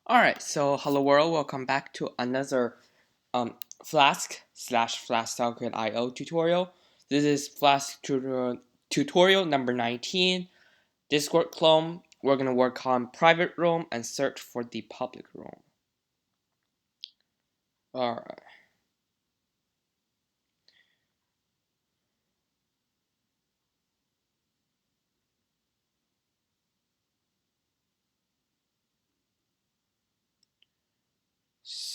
Alright, so hello world, welcome back to another Flask/Flask.io tutorial. This is Flask tutorial number 19, Discord clone. We're going to work on private room and search for the public room. Alright.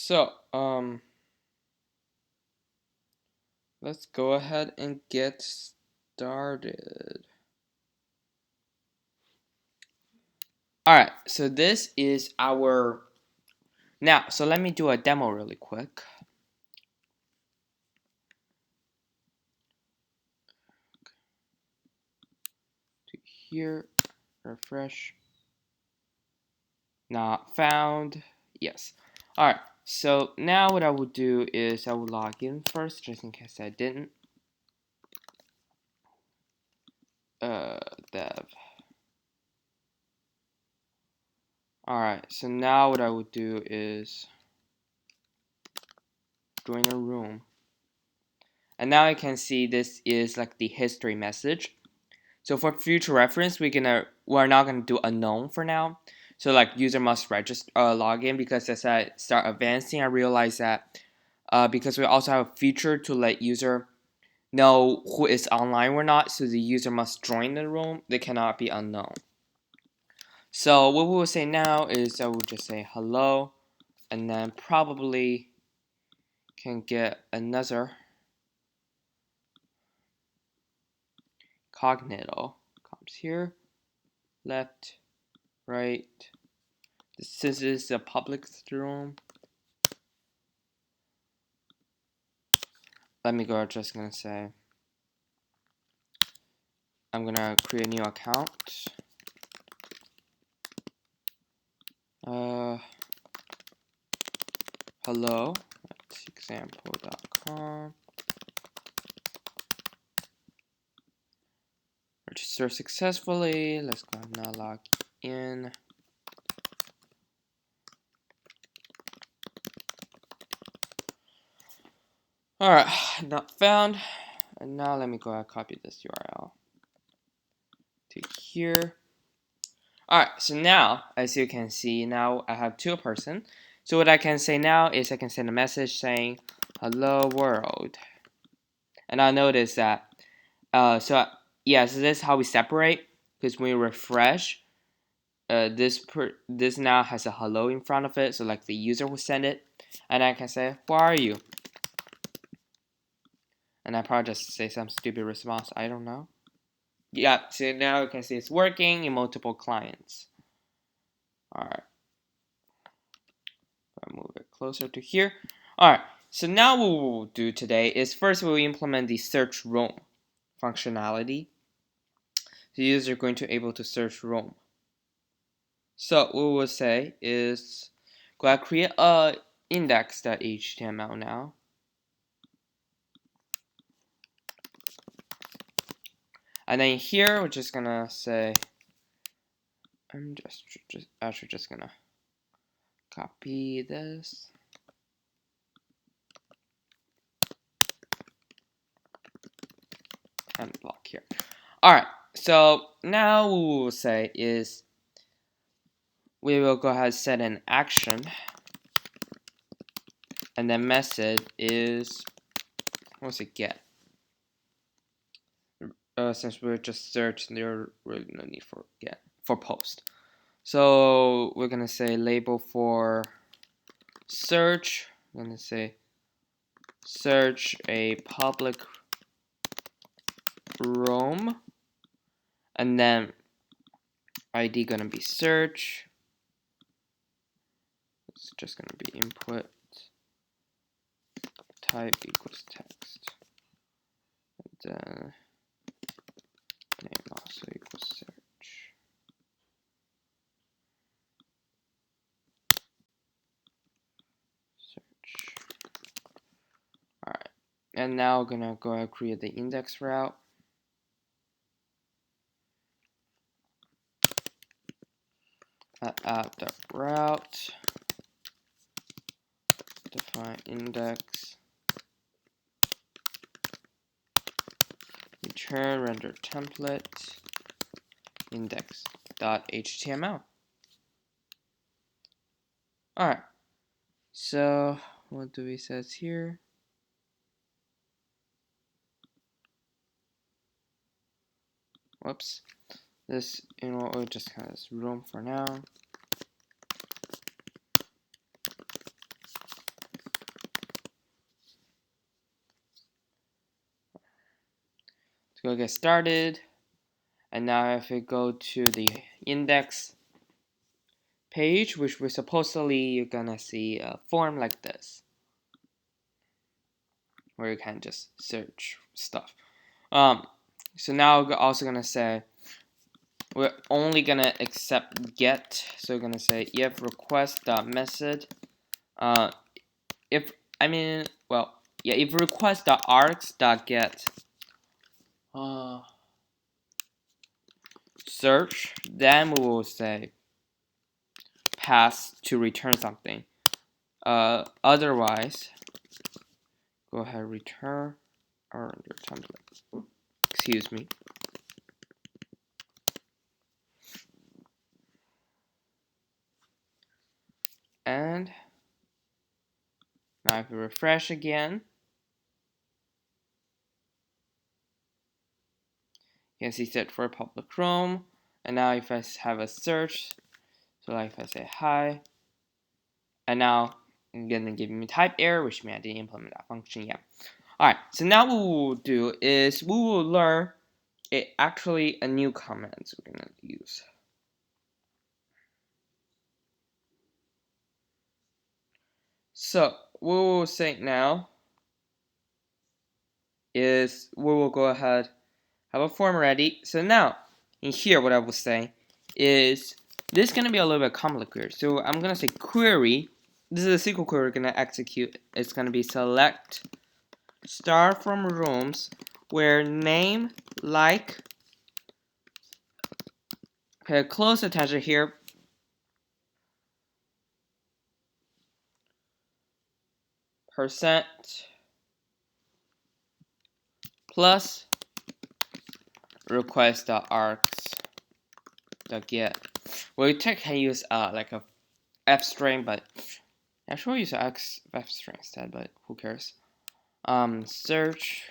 So, let's go ahead and get started. Alright, so this is our... Now, so let me do a demo really quick. To here, refresh. Not found. Yes. Alright, so now what I will do is I will log in first, just in case I didn't. Dev. Alright, so now what I will do is join a room. And now I can see this is like the history message. So for future reference, we're not gonna do unknown for now. So like user must register log in, because as I start advancing, I realize that because we also have a feature to let user know who is online or not, so the user must join the room. They cannot be unknown. So what we will say now is I will just say hello, and then probably can get another cognito. Comes here, left, right. This is a public room. Let me go, just gonna say, I'm gonna create a new account. Hello at example.com. Register successfully. Let's go ahead and now log in. Alright, not found. And now let me go ahead and copy this URL to here. Alright, so now, as you can see, now I have two person. So what I can say now is I can send a message saying, hello world. And I notice that, so this is how we separate, because when we refresh, this now has a hello in front of it, so like the user will send it, and I can say, who are you? And I probably just say some stupid response, I don't know. Yeah, so now you can see it's working in multiple clients. Alright. I'll move it closer to here. Alright, so now what we'll do today is first we'll implement the search room functionality. The user is going to able to search room. So what we'll say is go ahead and create a index.html now. And then here we're just gonna say, I'm just gonna copy this and block here. Alright, so now what we will say is we will go ahead and set an action, and then method is, what's it get? Since we're just search, there's really no need for get for post. So we're gonna say label for search. I'm gonna say search a public room, and then ID gonna be search. It's just gonna be input type equals text, and then name also equals search. Alright, and now we're gonna go ahead and create the index route. App.route, index return render template index.html. Alright, so what do we say here? Whoops. This, we'll just have this room for now. Let's go get started. And now if we go to the index page, which we're supposedly you're gonna see a form like this, where you can just search stuff. So now we're also gonna say we're only gonna accept get. So we're gonna say if request.method, if request.args.get search, then we will say pass to return something. Otherwise, go ahead return or under template. Excuse me. And now if we refresh again, you can see set for public room. And now if I have a search, so like if I say hi, and now it's gonna give me type error, which means I didn't implement that function yet. Alright, so now what we will do is we will learn actually a new command we're gonna use. So what we will say now is we will go ahead, have a form ready. So now in here what I will say is this is gonna be a little bit complicated. So I'm gonna say query. This is a SQL query we're gonna execute. It's gonna be select star from rooms where name like, pay close attention here, percent plus request.args.get. We can use like a f string, but actually we'll use f string instead, but who cares. Search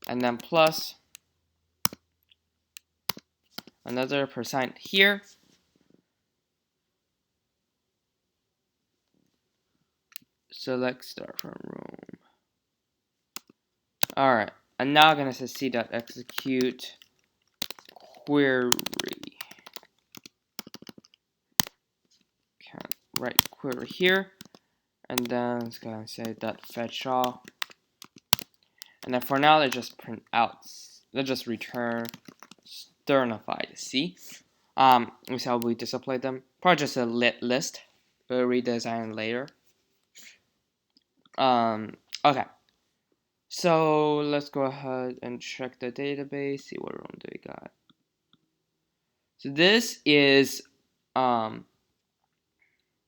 and then plus another percent here. Select start from room. Alright, I'm now gonna say c.execute query. Can write query here, and then it's gonna say .fetch all. And then for now, let's just print out. Let's just return sternified. See, we see how we display them. Probably just a lit list. We'll redesign later. Okay. So let's go ahead and check the database. See what room do we got. So this is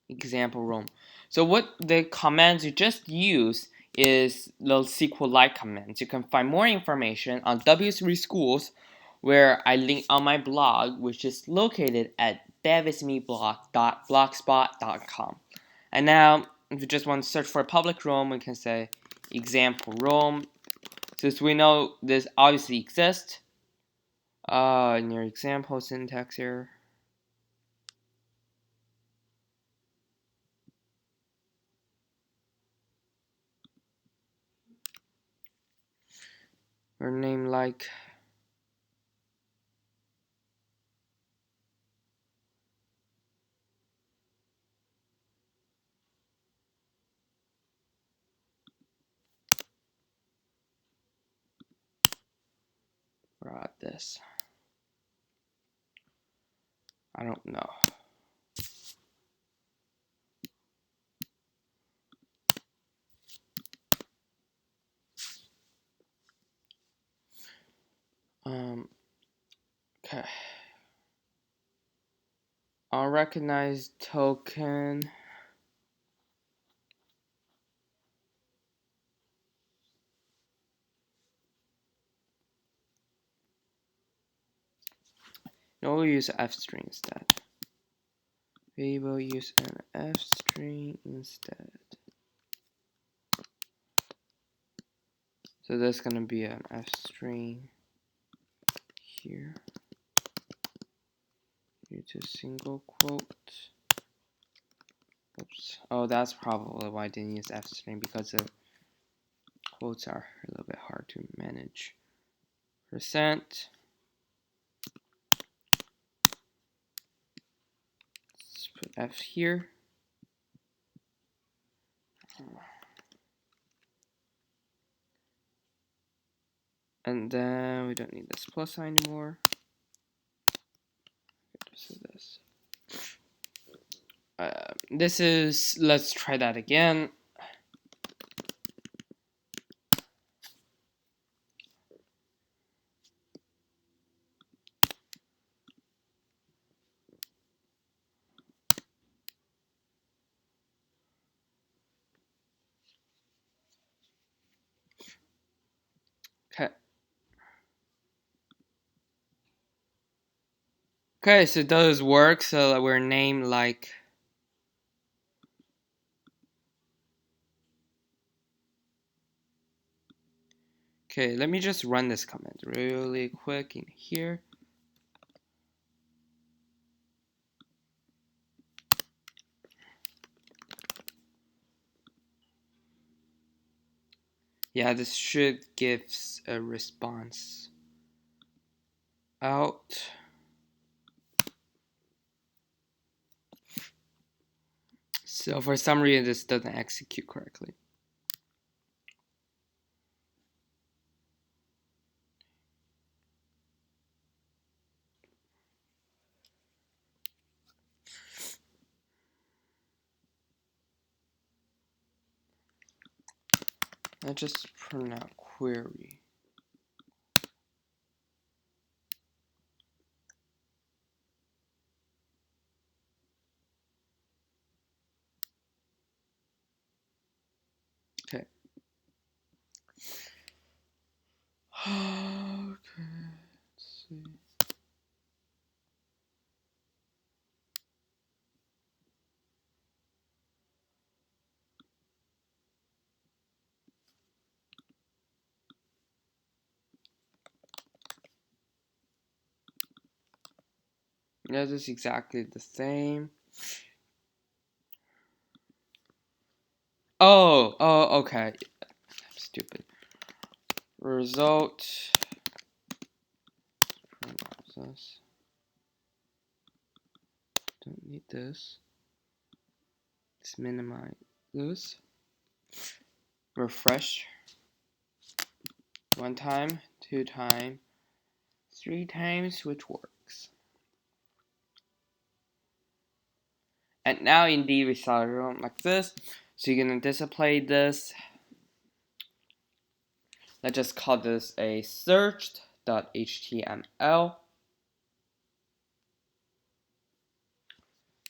example room. So what the commands you just use is those SQLite commands. You can find more information on W3 Schools, where I link on my blog, which is located at davismeblog.blogspot.com. And now, if you just want to search for a public room, we can say example room. Since we know this obviously exists, in your example syntax here, or name like this. I don't know. Okay. Unrecognized token. No, we'll use f string instead. We will use an f string instead. So that's gonna be an f string here. Use a single quote. Oops. Oh, that's probably why I didn't use f string, because the quotes are a little bit hard to manage. Percent. Let's put f here. And then we don't need this plus sign anymore. This is, let's try that again. Okay. Okay, so it does work. So we're named like. Okay, let me just run this command really quick in here. Yeah, this should give a response out. So for some reason, this doesn't execute correctly. Let's just print out query. Okay. Okay, let's see. Yeah, this is exactly the same. Oh, okay. I'm stupid. Result. Don't need this. Let's minimize this. Refresh. 1 time, 2 times, 3 times, which works. And now indeed we saw a room like this. So you're gonna display this. Let's just call this a searched.html.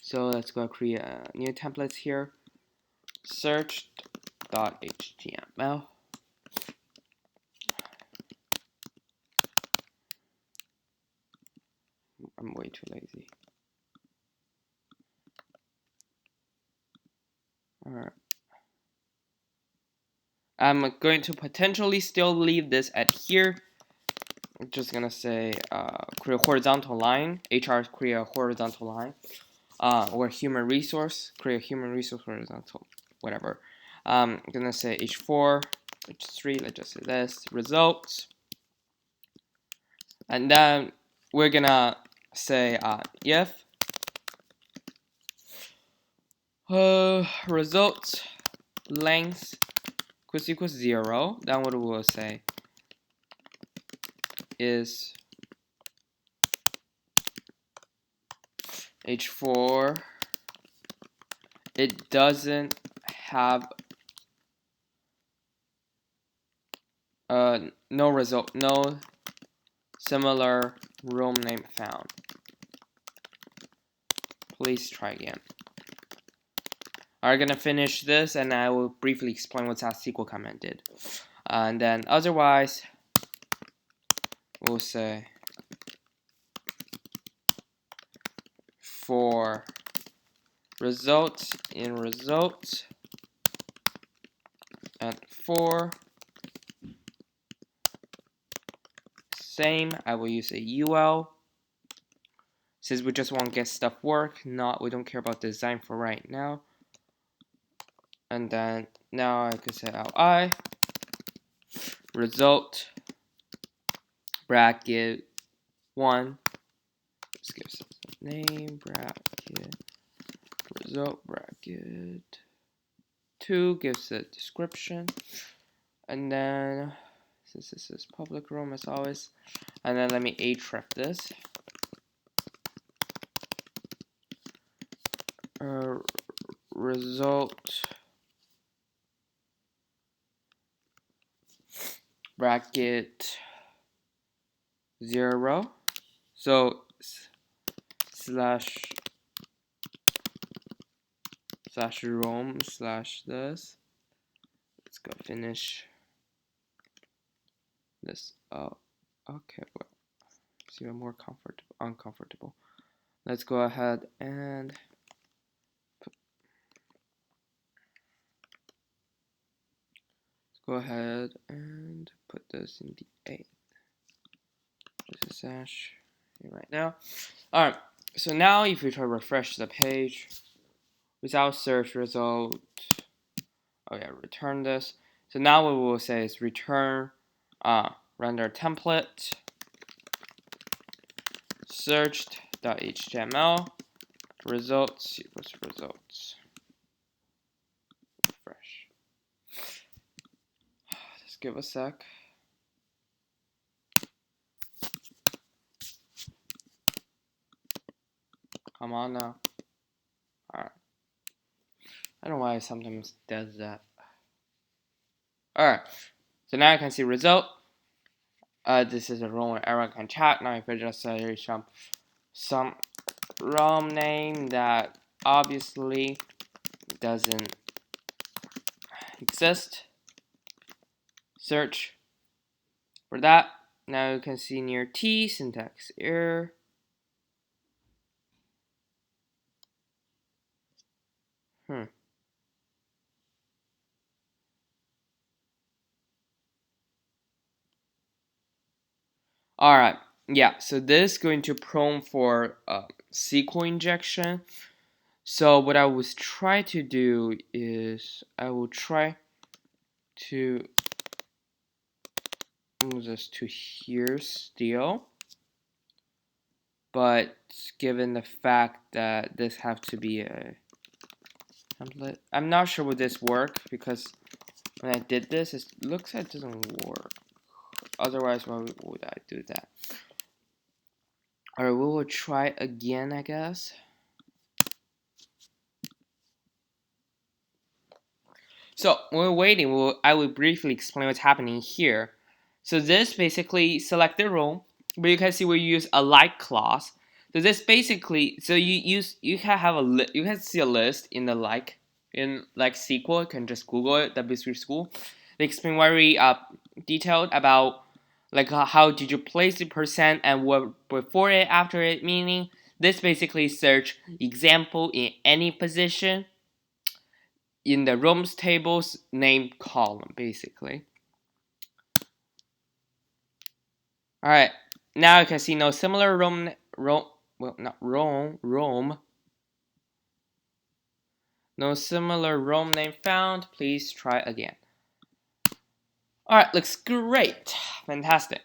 So let's go create a new template here. Searched.html. I'm way too lazy. Alright. I'm going to potentially still leave this at here. I'm just gonna say create a horizontal line. HR create a horizontal line. Or human resource, create a human resource horizontal, whatever. I'm gonna say h4, h3, let's just say this, results. And then we're gonna say if results length equals 0, then what we will say is h4, it doesn't have no result, no similar room name found. Please try again. I'm gonna finish this and I will briefly explain what that SQL command did. And then otherwise, we'll say for results in results and for same, I will use a UL. Since we just want to get stuff work, we don't care about design for right now. And then now I could say li result bracket 1. This gives us a name bracket result bracket 2 gives a description, and then since this is public room as always, and then let me href this. Result bracket 0. So slash roam slash this. Let's go finish this. Oh, okay. Well, it's even more uncomfortable. Let's go ahead and put this in the 8. Just a slash right now. All right. So now if we try to refresh the page without search result, oh yeah, return this. So now what we will say is return render template searched.html results equals results. Refresh. Just give a sec. Come on now. Alright. I don't know why it sometimes does that. Alright. So now I can see result. This is a room where everyone can chat. Now if I just say some ROM name that obviously doesn't exist, search for that. Now you can see near T syntax error. Alright, yeah, so this is going to prompt for SQL injection. So what I will try to do is I will try to move this to here still. But given the fact that this have to be a template, I'm not sure would this work because when I did this, it looks like it doesn't work. Otherwise, why would I do that? Alright, we will try again, I guess. So when we're waiting, I will briefly explain what's happening here. So this basically select the room, but you can see we use a like clause. So this basically, so you can have you can see a list in the like SQL. You can just Google it, W3 School. They explain very detailed about like how did you place the percent and what before it, after it, meaning this basically search example in any position in the rooms tables name column, basically. Alright, now you can see no similar room, no similar room name found. Please try again. Alright, looks great. Fantastic.